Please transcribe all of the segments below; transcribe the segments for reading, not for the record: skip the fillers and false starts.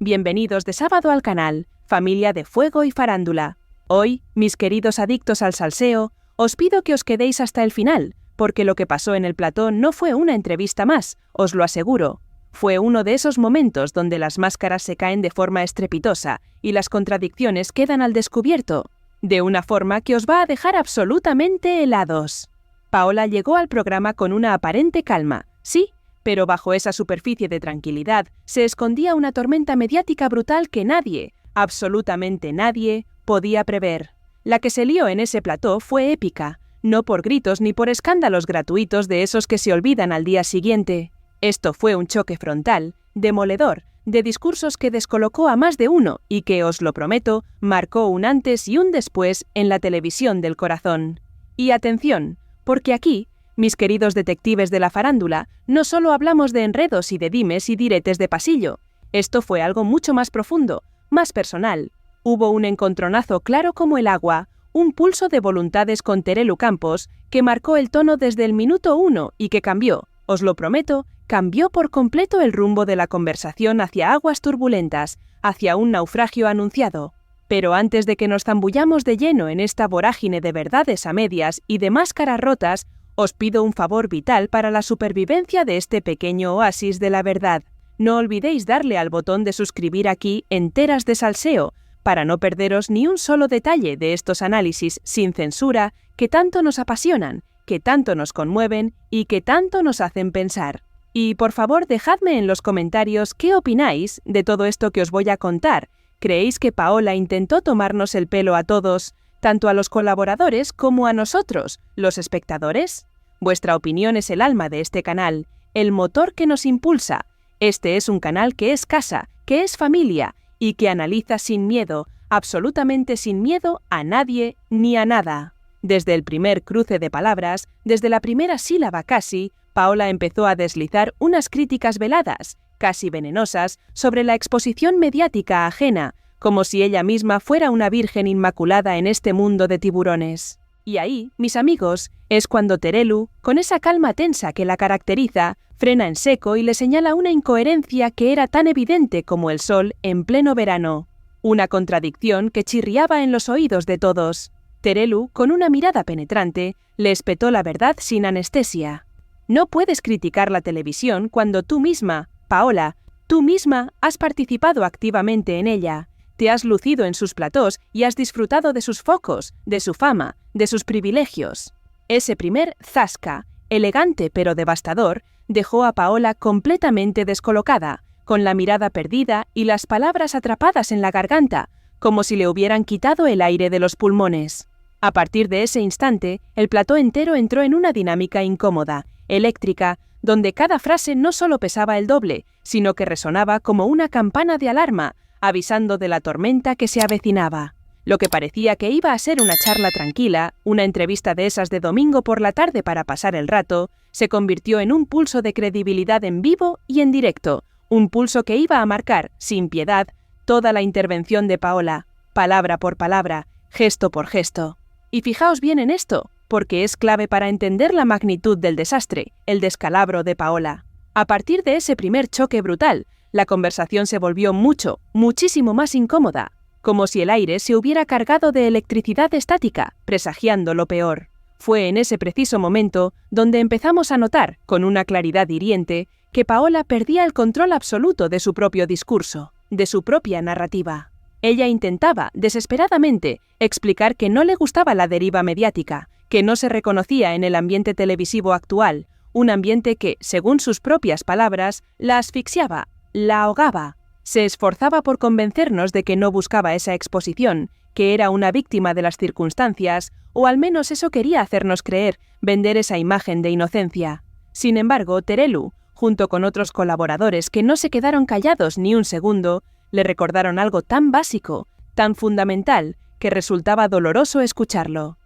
Bienvenidos de sábado al canal, familia de fuego y farándula. Hoy, mis queridos adictos al salseo, os pido que os quedéis hasta el final, porque lo que pasó en el plató no fue una entrevista más, os lo aseguro. Fue uno de esos momentos donde las máscaras se caen de forma estrepitosa y las contradicciones quedan al descubierto, de una forma que os va a dejar absolutamente helados. Paola llegó al programa con una aparente calma, sí, pero bajo esa superficie de tranquilidad se escondía una tormenta mediática brutal que nadie, absolutamente nadie, podía prever. La que se lió en ese plató fue épica, no por gritos ni por escándalos gratuitos de esos que se olvidan al día siguiente. Esto fue un choque frontal, demoledor, de discursos que descolocó a más de uno y que, os lo prometo, marcó un antes y un después en la televisión del corazón. Y atención, porque aquí, mis queridos detectives de la farándula, no solo hablamos de enredos y de dimes y diretes de pasillo. Esto fue algo mucho más profundo, más personal. Hubo un encontronazo claro como el agua, un pulso de voluntades con Terelu Campos que marcó el tono desde el minuto 1 y que cambió, os lo prometo, cambió por completo el rumbo de la conversación hacia aguas turbulentas, hacia un naufragio anunciado. Pero antes de que nos zambullamos de lleno en esta vorágine de verdades a medias y de máscaras rotas, os pido un favor vital para la supervivencia de este pequeño oasis de la verdad. No olvidéis darle al botón de suscribir aquí Enteras de Salseo, para no perderos ni un solo detalle de estos análisis sin censura que tanto nos apasionan, que tanto nos conmueven y que tanto nos hacen pensar. Y por favor dejadme en los comentarios qué opináis de todo esto que os voy a contar. ¿Creéis que Paola intentó tomarnos el pelo a todos, tanto a los colaboradores como a nosotros, los espectadores? Vuestra opinión es el alma de este canal, el motor que nos impulsa. Este es un canal que es casa, que es familia y que analiza sin miedo, absolutamente sin miedo a nadie ni a nada. Desde el primer cruce de palabras, desde la primera sílaba casi, Paola empezó a deslizar unas críticas veladas, casi venenosas, sobre la exposición mediática ajena, como si ella misma fuera una virgen inmaculada en este mundo de tiburones. Y ahí, mis amigos, es cuando Terelu, con esa calma tensa que la caracteriza, frena en seco y le señala una incoherencia que era tan evidente como el sol en pleno verano. Una contradicción que chirriaba en los oídos de todos. Terelu, con una mirada penetrante, le espetó la verdad sin anestesia. No puedes criticar la televisión cuando tú misma, Paola, tú misma has participado activamente en ella. Te has lucido en sus platós y has disfrutado de sus focos, de su fama, de sus privilegios. Ese primer zasca, elegante pero devastador, dejó a Paola completamente descolocada, con la mirada perdida y las palabras atrapadas en la garganta, como si le hubieran quitado el aire de los pulmones. A partir de ese instante, el plató entero entró en una dinámica incómoda, eléctrica, donde cada frase no solo pesaba el doble, sino que resonaba como una campana de alarma, avisando de la tormenta que se avecinaba. Lo que parecía que iba a ser una charla tranquila, una entrevista de esas de domingo por la tarde para pasar el rato, se convirtió en un pulso de credibilidad en vivo y en directo, un pulso que iba a marcar, sin piedad, toda la intervención de Paola, palabra por palabra, gesto por gesto. Y fijaos bien en esto, porque es clave para entender la magnitud del desastre, el descalabro de Paola. A partir de ese primer choque brutal, la conversación se volvió muchísimo más incómoda, como si el aire se hubiera cargado de electricidad estática, presagiando lo peor. Fue en ese preciso momento donde empezamos a notar, con una claridad hiriente, que Paola perdía el control absoluto de su propio discurso, de su propia narrativa. Ella intentaba, desesperadamente, explicar que no le gustaba la deriva mediática, que no se reconocía en el ambiente televisivo actual, un ambiente que, según sus propias palabras, la asfixiaba, la ahogaba. Se esforzaba por convencernos de que no buscaba esa exposición, que era una víctima de las circunstancias, o al menos eso quería hacernos creer, vender esa imagen de inocencia. Sin embargo, Terelu, junto con otros colaboradores que no se quedaron callados ni un segundo, le recordaron algo tan básico, tan fundamental, que resultaba doloroso escucharlo.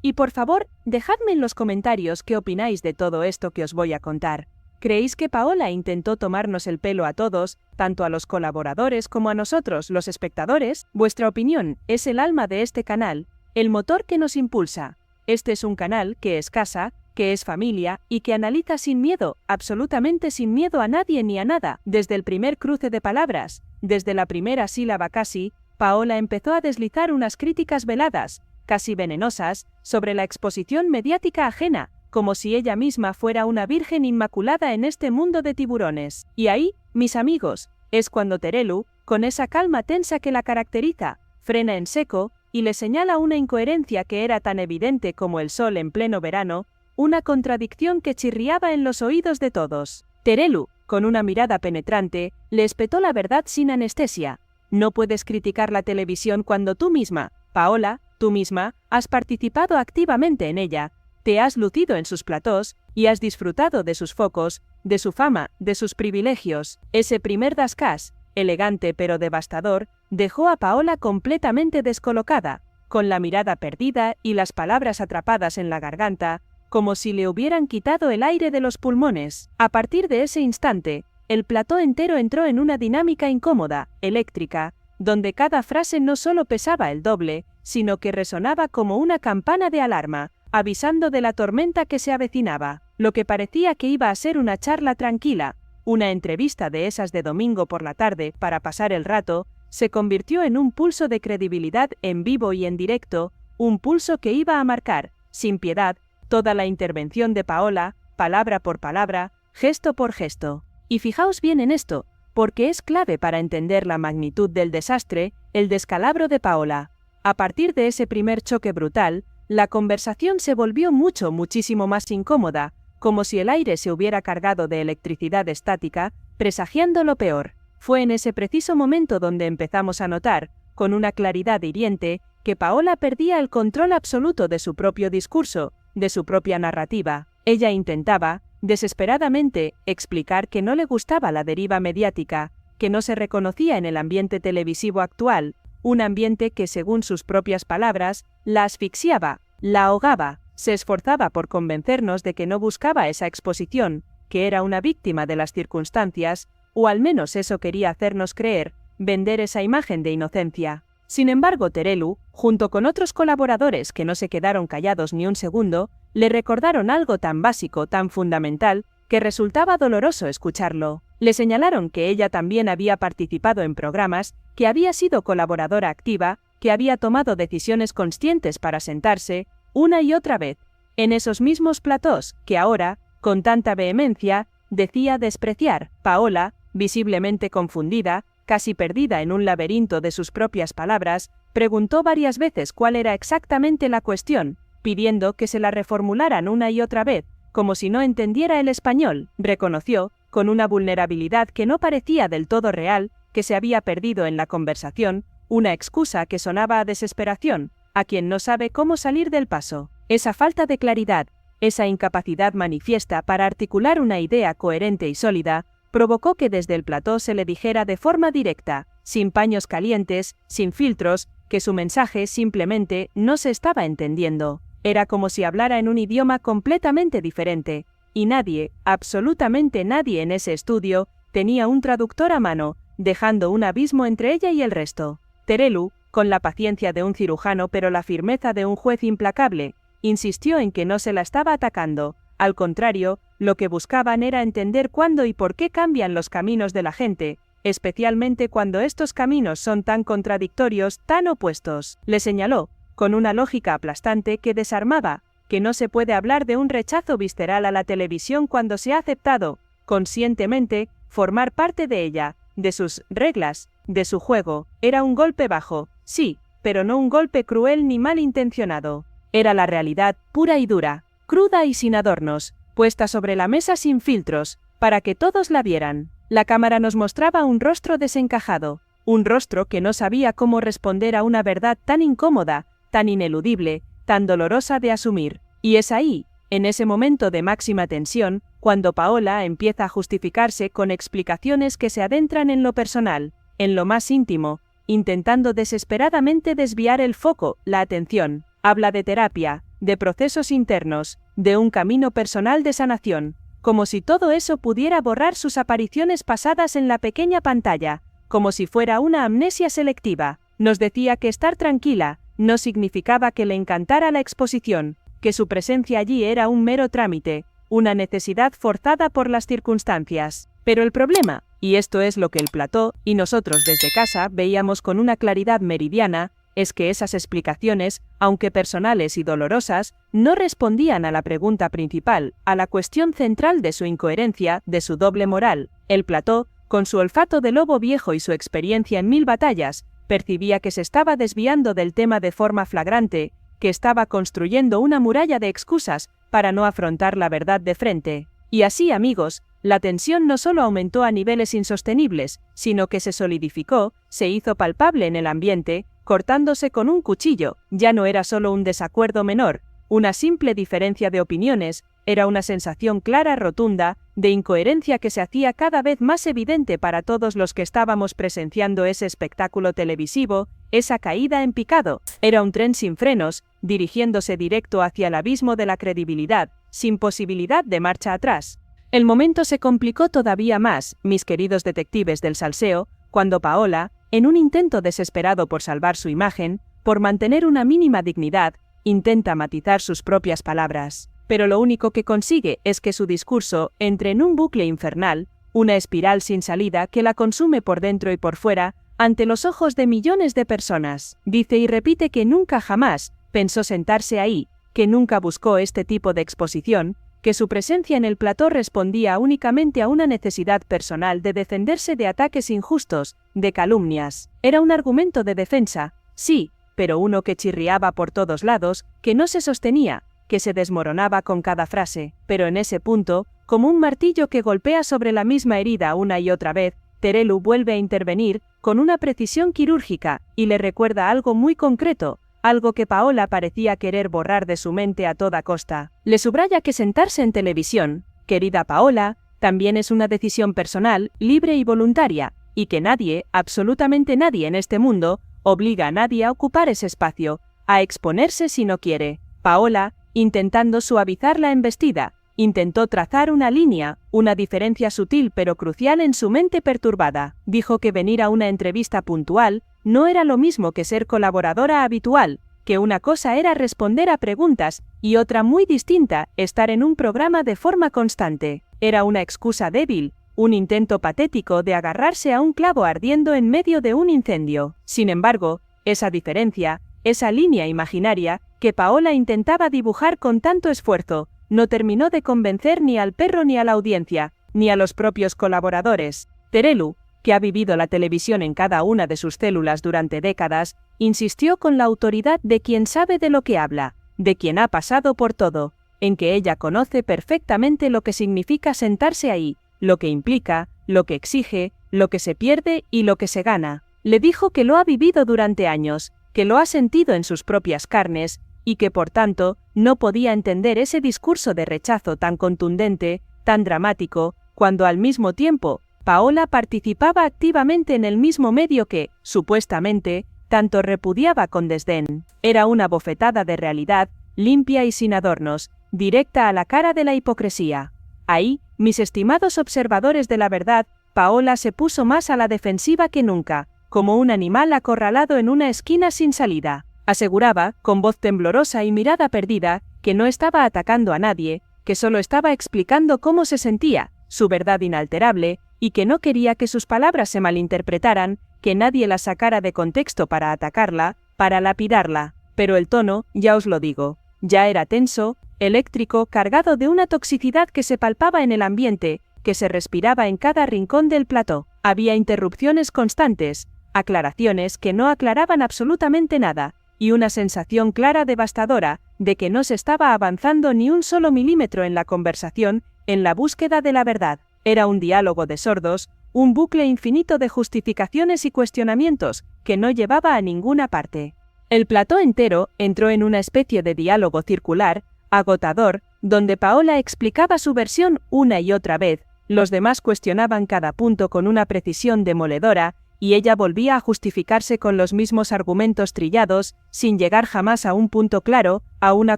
Y por favor, dejadme en los comentarios qué opináis de todo esto que os voy a contar. ¿Creéis que Paola intentó tomarnos el pelo a todos, tanto a los colaboradores como a nosotros, los espectadores? Vuestra opinión es el alma de este canal, el motor que nos impulsa. Este es un canal que es casa, que es familia y que analiza sin miedo, absolutamente sin miedo a nadie ni a nada. Desde el primer cruce de palabras, desde la primera sílaba casi, Paola empezó a deslizar unas críticas veladas, casi venenosas, sobre la exposición mediática ajena, como si ella misma fuera una virgen inmaculada en este mundo de tiburones. Y ahí, mis amigos, es cuando Terelu, con esa calma tensa que la caracteriza, frena en seco y le señala una incoherencia que era tan evidente como el sol en pleno verano, una contradicción que chirriaba en los oídos de todos. Terelu, con una mirada penetrante, le espetó la verdad sin anestesia. No puedes criticar la televisión cuando tú misma, Paola, tú misma, has participado activamente en ella, te has lucido en sus platós y has disfrutado de sus focos, de su fama, de sus privilegios. Ese primer dascás, elegante pero devastador, dejó a Paola completamente descolocada, con la mirada perdida y las palabras atrapadas en la garganta, como si le hubieran quitado el aire de los pulmones. A partir de ese instante, el plató entero entró en una dinámica incómoda, eléctrica, donde cada frase no solo pesaba el doble, sino que resonaba como una campana de alarma, avisando de la tormenta que se avecinaba. Lo que parecía que iba a ser una charla tranquila, una entrevista de esas de domingo por la tarde para pasar el rato, se convirtió en un pulso de credibilidad en vivo y en directo, un pulso que iba a marcar, sin piedad, toda la intervención de Paola, palabra por palabra, gesto por gesto. Y fijaos bien en esto, porque es clave para entender la magnitud del desastre, el descalabro de Paola. A partir de ese primer choque brutal, la conversación se volvió muchísimo más incómoda, como si el aire se hubiera cargado de electricidad estática, presagiando lo peor. Fue en ese preciso momento donde empezamos a notar, con una claridad hiriente, que Paola perdía el control absoluto de su propio discurso, de su propia narrativa. Ella intentaba, desesperadamente, explicar que no le gustaba la deriva mediática, que no se reconocía en el ambiente televisivo actual, un ambiente que, según sus propias palabras, la asfixiaba, la ahogaba. Se esforzaba por convencernos de que no buscaba esa exposición, que era una víctima de las circunstancias, o al menos eso quería hacernos creer, vender esa imagen de inocencia. Sin embargo, Terelu, junto con otros colaboradores que no se quedaron callados ni un segundo, le recordaron algo tan básico, tan fundamental, que resultaba doloroso escucharlo. Le señalaron que ella también había participado en programas, que había sido colaboradora activa, que había tomado decisiones conscientes para sentarse, una y otra vez, en esos mismos platós que ahora, con tanta vehemencia, decía despreciar. Paola, visiblemente confundida, casi perdida en un laberinto de sus propias palabras, preguntó varias veces cuál era exactamente la cuestión, pidiendo que se la reformularan una y otra vez, como si no entendiera el español. Reconoció, con una vulnerabilidad que no parecía del todo real, que se había perdido en la conversación, una excusa que sonaba a desesperación, a quien no sabe cómo salir del paso. Esa falta de claridad, esa incapacidad manifiesta para articular una idea coherente y sólida, provocó que desde el plató se le dijera de forma directa, sin paños calientes, sin filtros, que su mensaje simplemente no se estaba entendiendo. Era como si hablara en un idioma completamente diferente, y nadie, absolutamente nadie en ese estudio, tenía un traductor a mano, dejando un abismo entre ella y el resto. Terelu, con la paciencia de un cirujano pero la firmeza de un juez implacable, insistió en que no se la estaba atacando. Al contrario, lo que buscaban era entender cuándo y por qué cambian los caminos de la gente, especialmente cuando estos caminos son tan contradictorios, tan opuestos. Le señaló, con una lógica aplastante que desarmaba, que no se puede hablar de un rechazo visceral a la televisión cuando se ha aceptado, conscientemente, formar parte de ella, de sus reglas, de su juego. Era un golpe bajo, sí, pero no un golpe cruel ni malintencionado. Era la realidad, pura y dura, cruda y sin adornos, puesta sobre la mesa sin filtros, para que todos la vieran. La cámara nos mostraba un rostro desencajado, un rostro que no sabía cómo responder a una verdad tan incómoda, tan ineludible, tan dolorosa de asumir. Y es ahí, en ese momento de máxima tensión, cuando Paola empieza a justificarse con explicaciones que se adentran en lo personal, en lo más íntimo, intentando desesperadamente desviar el foco, la atención. Habla de terapia, de procesos internos, de un camino personal de sanación, como si todo eso pudiera borrar sus apariciones pasadas en la pequeña pantalla, como si fuera una amnesia selectiva. Nos decía que estar tranquila no significaba que le encantara la exposición, que su presencia allí era un mero trámite, una necesidad forzada por las circunstancias. Pero el problema, y esto es lo que el plató y nosotros desde casa veíamos con una claridad meridiana, es que esas explicaciones, aunque personales y dolorosas, no respondían a la pregunta principal, a la cuestión central de su incoherencia, de su doble moral. El plató, con su olfato de lobo viejo y su experiencia en 1000 batallas, percibía que se estaba desviando del tema de forma flagrante, que estaba construyendo una muralla de excusas para no afrontar la verdad de frente. Y así, amigos, la tensión no solo aumentó a niveles insostenibles, sino que se solidificó, se hizo palpable en el ambiente, cortándose con un cuchillo. Ya no era solo un desacuerdo menor, una simple diferencia de opiniones, era una sensación clara, rotunda, de incoherencia que se hacía cada vez más evidente para todos los que estábamos presenciando ese espectáculo televisivo, esa caída en picado. Era un tren sin frenos, dirigiéndose directo hacia el abismo de la credibilidad, sin posibilidad de marcha atrás. El momento se complicó todavía más, mis queridos detectives del salseo, cuando Paola, en un intento desesperado por salvar su imagen, por mantener una mínima dignidad, intenta matizar sus propias palabras. Pero lo único que consigue es que su discurso entre en un bucle infernal, una espiral sin salida que la consume por dentro y por fuera, ante los ojos de millones de personas. Dice y repite que nunca jamás pensó sentarse ahí, que nunca buscó este tipo de exposición, que su presencia en el plató respondía únicamente a una necesidad personal de defenderse de ataques injustos, de calumnias. Era un argumento de defensa, sí, pero uno que chirriaba por todos lados, que no se sostenía, que se desmoronaba con cada frase. Pero en ese punto, como un martillo que golpea sobre la misma herida una y otra vez, Terelu vuelve a intervenir, con una precisión quirúrgica, y le recuerda algo muy concreto, algo que Paola parecía querer borrar de su mente a toda costa. Le subraya que sentarse en televisión, querida Paola, también es una decisión personal, libre y voluntaria, y que nadie, absolutamente nadie en este mundo, obliga a nadie a ocupar ese espacio, a exponerse si no quiere. Paola, intentando suavizar la embestida, intentó trazar una línea, una diferencia sutil pero crucial en su mente perturbada. Dijo que venir a una entrevista puntual no era lo mismo que ser colaboradora habitual, que una cosa era responder a preguntas y otra muy distinta, estar en un programa de forma constante. Era una excusa débil, un intento patético de agarrarse a un clavo ardiendo en medio de un incendio. Sin embargo, esa diferencia, esa línea imaginaria, que Paola intentaba dibujar con tanto esfuerzo, no terminó de convencer ni al perro ni a la audiencia, ni a los propios colaboradores. Terelu, que ha vivido la televisión en cada una de sus células durante décadas, insistió con la autoridad de quien sabe de lo que habla, de quien ha pasado por todo, en que ella conoce perfectamente lo que significa sentarse ahí, lo que implica, lo que exige, lo que se pierde y lo que se gana. Le dijo que lo ha vivido durante años, que lo ha sentido en sus propias carnes, y que por tanto, no podía entender ese discurso de rechazo tan contundente, tan dramático, cuando al mismo tiempo, Paola participaba activamente en el mismo medio que, supuestamente, tanto repudiaba con desdén. Era una bofetada de realidad, limpia y sin adornos, directa a la cara de la hipocresía. Ahí, mis estimados observadores de la verdad, Paola se puso más a la defensiva que nunca, como un animal acorralado en una esquina sin salida. Aseguraba, con voz temblorosa y mirada perdida, que no estaba atacando a nadie, que solo estaba explicando cómo se sentía, su verdad inalterable, y que no quería que sus palabras se malinterpretaran, que nadie las sacara de contexto para atacarla, para lapidarla. Pero el tono, ya os lo digo, ya era tenso, eléctrico, cargado de una toxicidad que se palpaba en el ambiente, que se respiraba en cada rincón del plató. Había interrupciones constantes, aclaraciones que no aclaraban absolutamente nada, y una sensación clara devastadora, de que no se estaba avanzando ni un solo milímetro en la conversación, en la búsqueda de la verdad. Era un diálogo de sordos, un bucle infinito de justificaciones y cuestionamientos, que no llevaba a ninguna parte. El plató entero entró en una especie de diálogo circular, agotador, donde Paola explicaba su versión una y otra vez, los demás cuestionaban cada punto con una precisión demoledora, y ella volvía a justificarse con los mismos argumentos trillados, sin llegar jamás a un punto claro, a una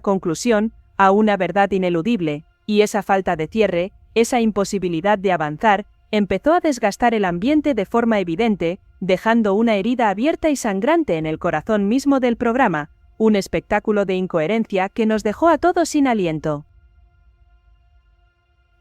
conclusión, a una verdad ineludible, y esa falta de cierre, esa imposibilidad de avanzar, empezó a desgastar el ambiente de forma evidente, dejando una herida abierta y sangrante en el corazón mismo del programa, un espectáculo de incoherencia que nos dejó a todos sin aliento.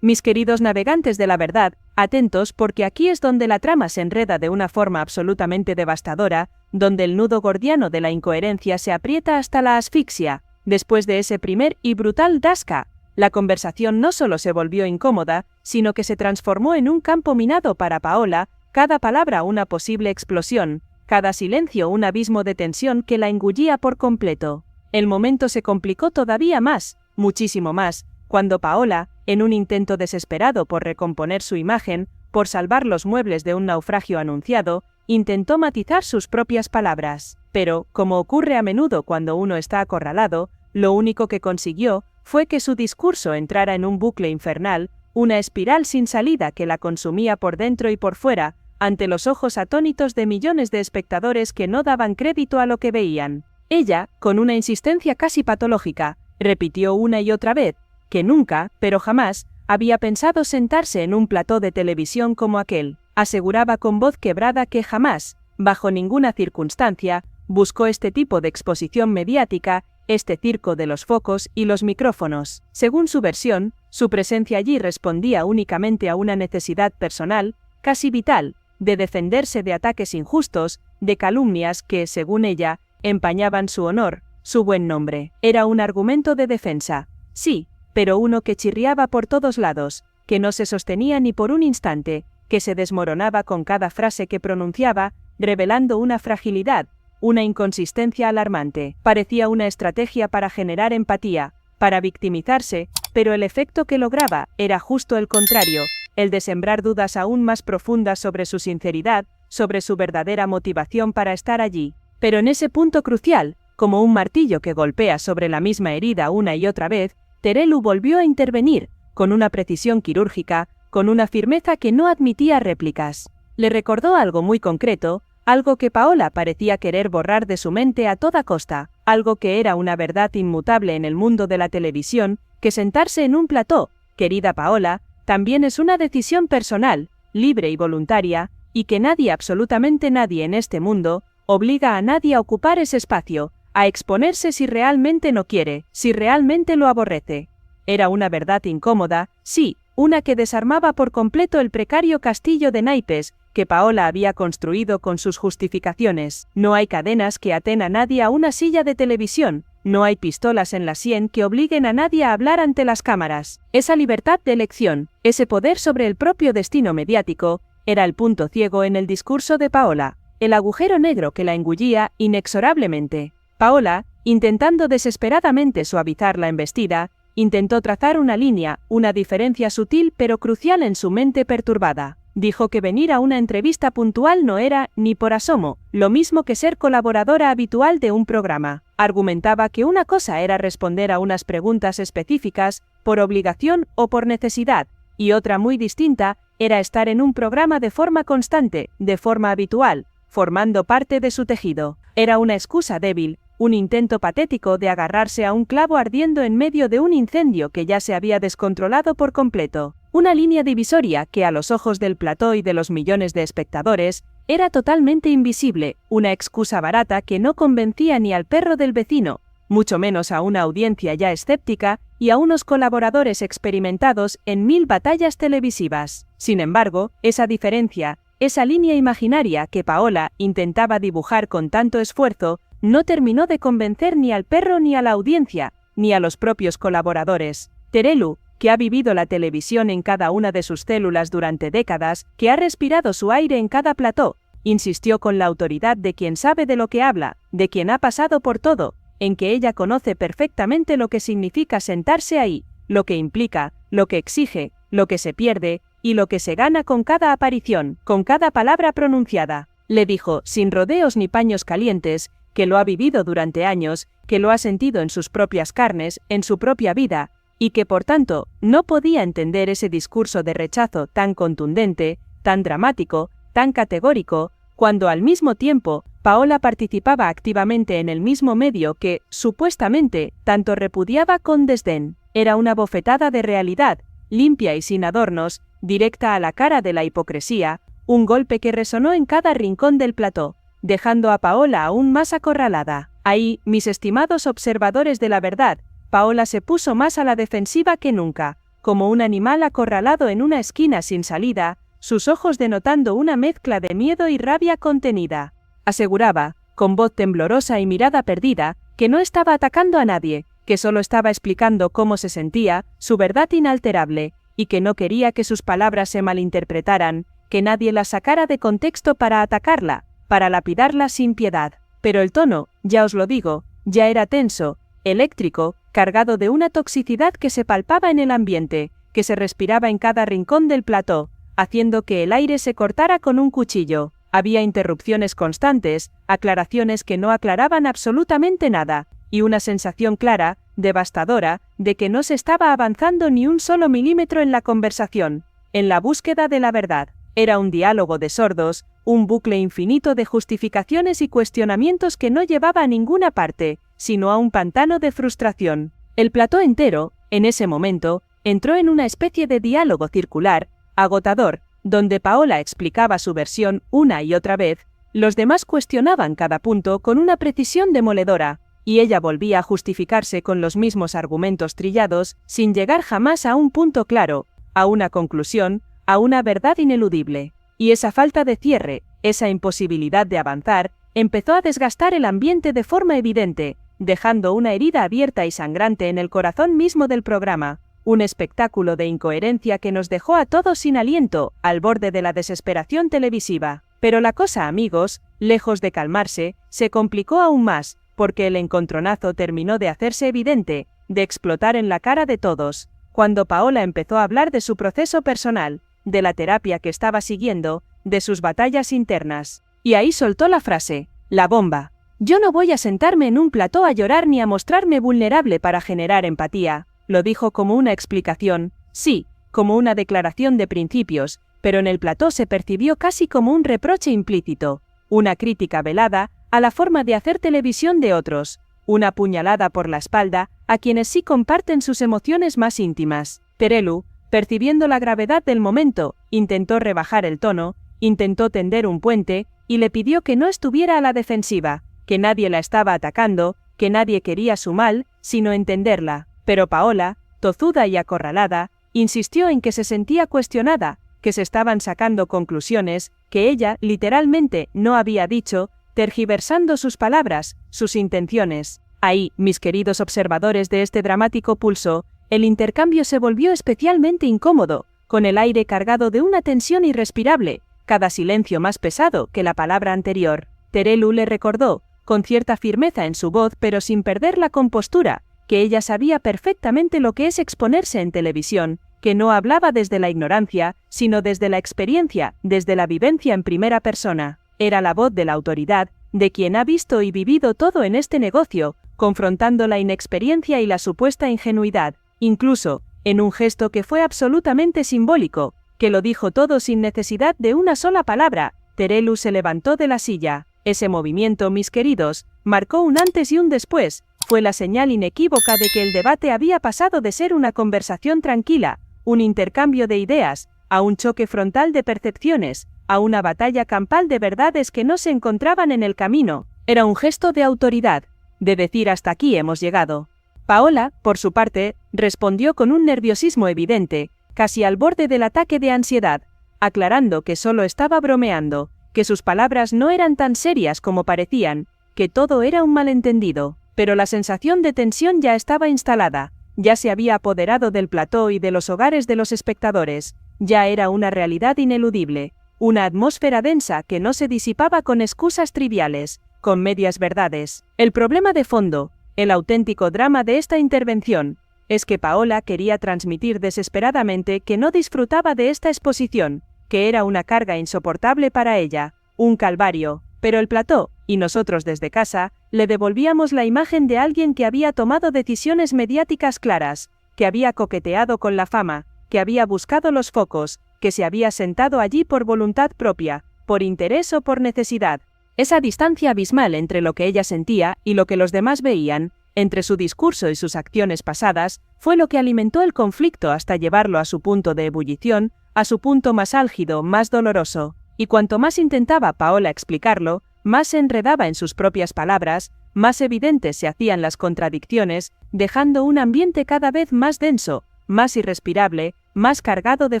Mis queridos navegantes de la verdad, atentos porque aquí es donde la trama se enreda de una forma absolutamente devastadora, donde el nudo gordiano de la incoherencia se aprieta hasta la asfixia. Después de ese primer y brutal dasca, la conversación no solo se volvió incómoda, sino que se transformó en un campo minado para Paola, cada palabra una posible explosión, cada silencio un abismo de tensión que la engullía por completo. El momento se complicó todavía más, muchísimo más, cuando Paola, en un intento desesperado por recomponer su imagen, por salvar los muebles de un naufragio anunciado, intentó matizar sus propias palabras. Pero, como ocurre a menudo cuando uno está acorralado, lo único que consiguió fue que su discurso entrara en un bucle infernal, una espiral sin salida que la consumía por dentro y por fuera, ante los ojos atónitos de millones de espectadores que no daban crédito a lo que veían. Ella, con una insistencia casi patológica, repitió una y otra vez, que nunca, pero jamás, había pensado sentarse en un plató de televisión como aquel. Aseguraba con voz quebrada que jamás, bajo ninguna circunstancia, buscó este tipo de exposición mediática, este circo de los focos y los micrófonos. Según su versión, su presencia allí respondía únicamente a una necesidad personal, casi vital, de defenderse de ataques injustos, de calumnias que, según ella, empañaban su honor, su buen nombre. Era un argumento de defensa. Sí, pero uno que chirriaba por todos lados, que no se sostenía ni por un instante, que se desmoronaba con cada frase que pronunciaba, revelando una fragilidad, una inconsistencia alarmante. Parecía una estrategia para generar empatía, para victimizarse, pero el efecto que lograba era justo el contrario, el de sembrar dudas aún más profundas sobre su sinceridad, sobre su verdadera motivación para estar allí. Pero en ese punto crucial, como un martillo que golpea sobre la misma herida una y otra vez, Terelu volvió a intervenir, con una precisión quirúrgica, con una firmeza que no admitía réplicas. Le recordó algo muy concreto, algo que Paola parecía querer borrar de su mente a toda costa, algo que era una verdad inmutable en el mundo de la televisión, que sentarse en un plató, querida Paola, también es una decisión personal, libre y voluntaria, y que nadie, absolutamente nadie en este mundo, obliga a nadie a ocupar ese espacio, a exponerse si realmente no quiere, si realmente lo aborrece. Era una verdad incómoda, sí, una que desarmaba por completo el precario castillo de naipes que Paola había construido con sus justificaciones. No hay cadenas que aten a nadie a una silla de televisión, no hay pistolas en la sien que obliguen a nadie a hablar ante las cámaras. Esa libertad de elección, ese poder sobre el propio destino mediático, era el punto ciego en el discurso de Paola, el agujero negro que la engullía inexorablemente. Paola, intentando desesperadamente suavizar la embestida, intentó trazar una línea, una diferencia sutil pero crucial en su mente perturbada. Dijo que venir a una entrevista puntual no era, ni por asomo, lo mismo que ser colaboradora habitual de un programa. Argumentaba que una cosa era responder a unas preguntas específicas, por obligación o por necesidad, y otra muy distinta, era estar en un programa de forma constante, de forma habitual, formando parte de su tejido. Era una excusa débil, un intento patético de agarrarse a un clavo ardiendo en medio de un incendio que ya se había descontrolado por completo. Una línea divisoria que a los ojos del plató y de los millones de espectadores, era totalmente invisible, una excusa barata que no convencía ni al perro del vecino, mucho menos a una audiencia ya escéptica y a unos colaboradores experimentados en 1000 batallas televisivas. Sin embargo, esa diferencia, esa línea imaginaria que Paola intentaba dibujar con tanto esfuerzo, no terminó de convencer ni al perro ni a la audiencia, ni a los propios colaboradores. Terelu, que ha vivido la televisión en cada una de sus células durante décadas, que ha respirado su aire en cada plató, insistió con la autoridad de quien sabe de lo que habla, de quien ha pasado por todo, en que ella conoce perfectamente lo que significa sentarse ahí, lo que implica, lo que exige, lo que se pierde, y lo que se gana con cada aparición, con cada palabra pronunciada. Le dijo, sin rodeos ni paños calientes, que lo ha vivido durante años, que lo ha sentido en sus propias carnes, en su propia vida, y que por tanto, no podía entender ese discurso de rechazo tan contundente, tan dramático, tan categórico, cuando al mismo tiempo, Paola participaba activamente en el mismo medio que, supuestamente, tanto repudiaba con desdén. Era una bofetada de realidad, limpia y sin adornos, directa a la cara de la hipocresía, un golpe que resonó en cada rincón del plató, dejando a Paola aún más acorralada. Ahí, mis estimados observadores de la verdad, Paola se puso más a la defensiva que nunca, como un animal acorralado en una esquina sin salida, sus ojos denotando una mezcla de miedo y rabia contenida. Aseguraba, con voz temblorosa y mirada perdida, que no estaba atacando a nadie, que solo estaba explicando cómo se sentía, su verdad inalterable, y que no quería que sus palabras se malinterpretaran, que nadie las sacara de contexto para atacarla, para lapidarla sin piedad. Pero el tono, ya os lo digo, ya era tenso, eléctrico, cargado de una toxicidad que se palpaba en el ambiente, que se respiraba en cada rincón del plató, haciendo que el aire se cortara con un cuchillo. Había interrupciones constantes, aclaraciones que no aclaraban absolutamente nada, y una sensación clara, devastadora, de que no se estaba avanzando ni un solo milímetro en la conversación, en la búsqueda de la verdad. Era un diálogo de sordos, un bucle infinito de justificaciones y cuestionamientos que no llevaba a ninguna parte, sino a un pantano de frustración. El plató entero, en ese momento, entró en una especie de diálogo circular, agotador, donde Paola explicaba su versión una y otra vez, los demás cuestionaban cada punto con una precisión demoledora, y ella volvía a justificarse con los mismos argumentos trillados, sin llegar jamás a un punto claro, a una conclusión, a una verdad ineludible. Y esa falta de cierre, esa imposibilidad de avanzar, empezó a desgastar el ambiente de forma evidente, dejando una herida abierta y sangrante en el corazón mismo del programa, un espectáculo de incoherencia que nos dejó a todos sin aliento, al borde de la desesperación televisiva. Pero la cosa, amigos, lejos de calmarse, se complicó aún más, porque el encontronazo terminó de hacerse evidente, de explotar en la cara de todos, cuando Paola empezó a hablar de su proceso personal, de la terapia que estaba siguiendo, de sus batallas internas. Y ahí soltó la frase, la bomba. Yo no voy a sentarme en un plató a llorar ni a mostrarme vulnerable para generar empatía. Lo dijo como una explicación, sí, como una declaración de principios, pero en el plató se percibió casi como un reproche implícito, una crítica velada a la forma de hacer televisión de otros, una puñalada por la espalda a quienes sí comparten sus emociones más íntimas. Terelu, percibiendo la gravedad del momento, intentó rebajar el tono, intentó tender un puente, y le pidió que no estuviera a la defensiva, que nadie la estaba atacando, que nadie quería su mal, sino entenderla. Pero Paola, tozuda y acorralada, insistió en que se sentía cuestionada, que se estaban sacando conclusiones, que ella, literalmente, no había dicho, tergiversando sus palabras, sus intenciones. Ahí, mis queridos observadores de este dramático pulso, el intercambio se volvió especialmente incómodo, con el aire cargado de una tensión irrespirable, cada silencio más pesado que la palabra anterior. Terelu le recordó, con cierta firmeza en su voz pero sin perder la compostura, que ella sabía perfectamente lo que es exponerse en televisión, que no hablaba desde la ignorancia, sino desde la experiencia, desde la vivencia en primera persona. Era la voz de la autoridad, de quien ha visto y vivido todo en este negocio, confrontando la inexperiencia y la supuesta ingenuidad, incluso, en un gesto que fue absolutamente simbólico, que lo dijo todo sin necesidad de una sola palabra. Terelu se levantó de la silla. Ese movimiento, mis queridos, marcó un antes y un después, fue la señal inequívoca de que el debate había pasado de ser una conversación tranquila, un intercambio de ideas, a un choque frontal de percepciones, a una batalla campal de verdades que no se encontraban en el camino. Era un gesto de autoridad, de decir hasta aquí hemos llegado. Paola, por su parte, respondió con un nerviosismo evidente, casi al borde del ataque de ansiedad, aclarando que solo estaba bromeando, que sus palabras no eran tan serias como parecían, que todo era un malentendido. Pero la sensación de tensión ya estaba instalada, ya se había apoderado del plató y de los hogares de los espectadores, ya era una realidad ineludible, una atmósfera densa que no se disipaba con excusas triviales, con medias verdades. El problema de fondo, el auténtico drama de esta intervención, es que Paola quería transmitir desesperadamente que no disfrutaba de esta exposición, que era una carga insoportable para ella, un calvario, pero el plató, y nosotros desde casa, le devolvíamos la imagen de alguien que había tomado decisiones mediáticas claras, que había coqueteado con la fama, que había buscado los focos, que se había sentado allí por voluntad propia, por interés o por necesidad. Esa distancia abismal entre lo que ella sentía y lo que los demás veían, entre su discurso y sus acciones pasadas, fue lo que alimentó el conflicto hasta llevarlo a su punto de ebullición, a su punto más álgido, más doloroso. Y cuanto más intentaba Paola explicarlo, más se enredaba en sus propias palabras, más evidentes se hacían las contradicciones, dejando un ambiente cada vez más denso, más irrespirable, más cargado de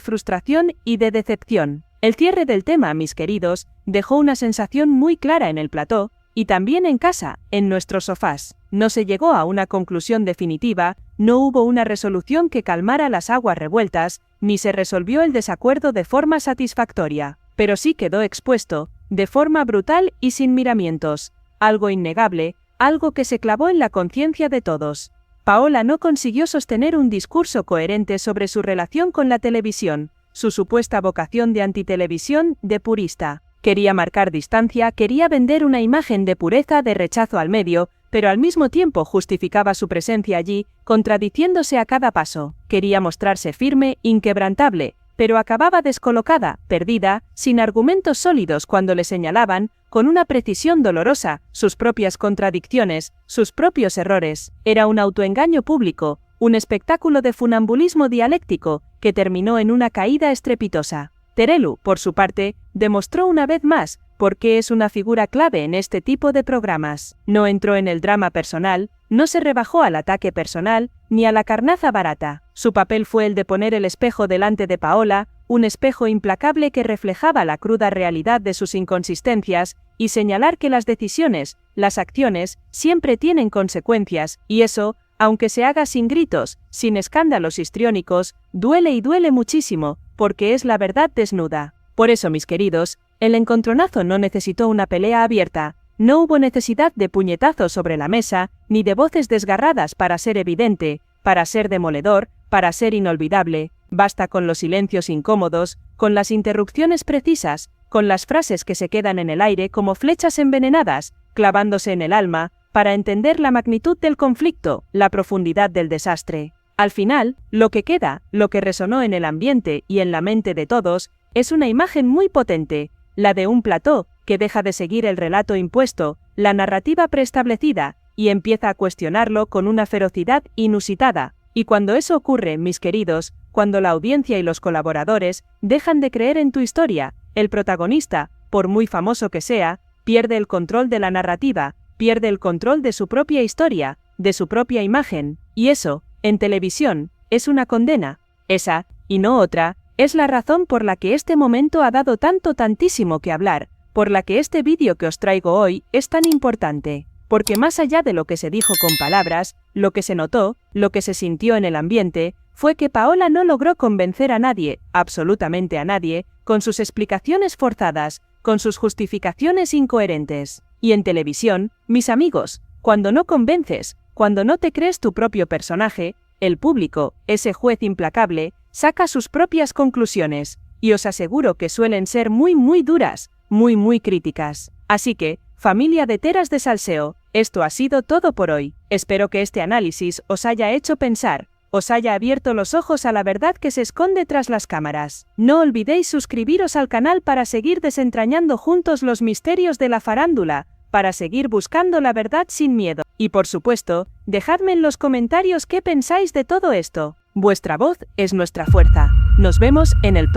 frustración y de decepción. El cierre del tema, mis queridos, dejó una sensación muy clara en el plató, y también en casa, en nuestros sofás. No se llegó a una conclusión definitiva, no hubo una resolución que calmara las aguas revueltas, ni se resolvió el desacuerdo de forma satisfactoria. Pero sí quedó expuesto, de forma brutal y sin miramientos, algo innegable, algo que se clavó en la conciencia de todos. Paola no consiguió sostener un discurso coherente sobre su relación con la televisión, su supuesta vocación de antitelevisión, de purista. Quería marcar distancia, quería vender una imagen de pureza, de rechazo al medio, pero al mismo tiempo justificaba su presencia allí, contradiciéndose a cada paso. Quería mostrarse firme, inquebrantable, pero acababa descolocada, perdida, sin argumentos sólidos cuando le señalaban, con una precisión dolorosa, sus propias contradicciones, sus propios errores. Era un autoengaño público, un espectáculo de funambulismo dialéctico, que terminó en una caída estrepitosa. Terelu, por su parte, demostró una vez más por qué es una figura clave en este tipo de programas. No entró en el drama personal, no se rebajó al ataque personal, ni a la carnaza barata. Su papel fue el de poner el espejo delante de Paola, un espejo implacable que reflejaba la cruda realidad de sus inconsistencias, y señalar que las decisiones, las acciones, siempre tienen consecuencias, y eso, aunque se haga sin gritos, sin escándalos histriónicos, duele y duele muchísimo, porque es la verdad desnuda. Por eso, mis queridos, el encontronazo no necesitó una pelea abierta, no hubo necesidad de puñetazos sobre la mesa, ni de voces desgarradas para ser evidente, para ser demoledor, para ser inolvidable. Basta con los silencios incómodos, con las interrupciones precisas, con las frases que se quedan en el aire como flechas envenenadas, clavándose en el alma, para entender la magnitud del conflicto, la profundidad del desastre. Al final, lo que queda, lo que resonó en el ambiente y en la mente de todos, es una imagen muy potente, la de un plató, que deja de seguir el relato impuesto, la narrativa preestablecida, y empieza a cuestionarlo con una ferocidad inusitada. Y cuando eso ocurre, mis queridos, cuando la audiencia y los colaboradores dejan de creer en tu historia, el protagonista, por muy famoso que sea, pierde el control de la narrativa, pierde el control de su propia historia, de su propia imagen, y eso, en televisión, es una condena. Esa, y no otra, es la razón por la que este momento ha dado tantísimo que hablar, por la que este vídeo que os traigo hoy es tan importante. Porque más allá de lo que se dijo con palabras, lo que se notó, lo que se sintió en el ambiente, fue que Paola no logró convencer a nadie, absolutamente a nadie, con sus explicaciones forzadas, con sus justificaciones incoherentes. Y en televisión, mis amigos, cuando no convences, cuando no te crees tu propio personaje, el público, ese juez implacable, saca sus propias conclusiones, y os aseguro que suelen ser muy duras, muy críticas. Así que, familia de Teras de Salseo, esto ha sido todo por hoy. Espero que este análisis os haya hecho pensar, os haya abierto los ojos a la verdad que se esconde tras las cámaras. No olvidéis suscribiros al canal para seguir desentrañando juntos los misterios de la farándula, para seguir buscando la verdad sin miedo. Y por supuesto, dejadme en los comentarios qué pensáis de todo esto. Vuestra voz es nuestra fuerza. Nos vemos en el próximo.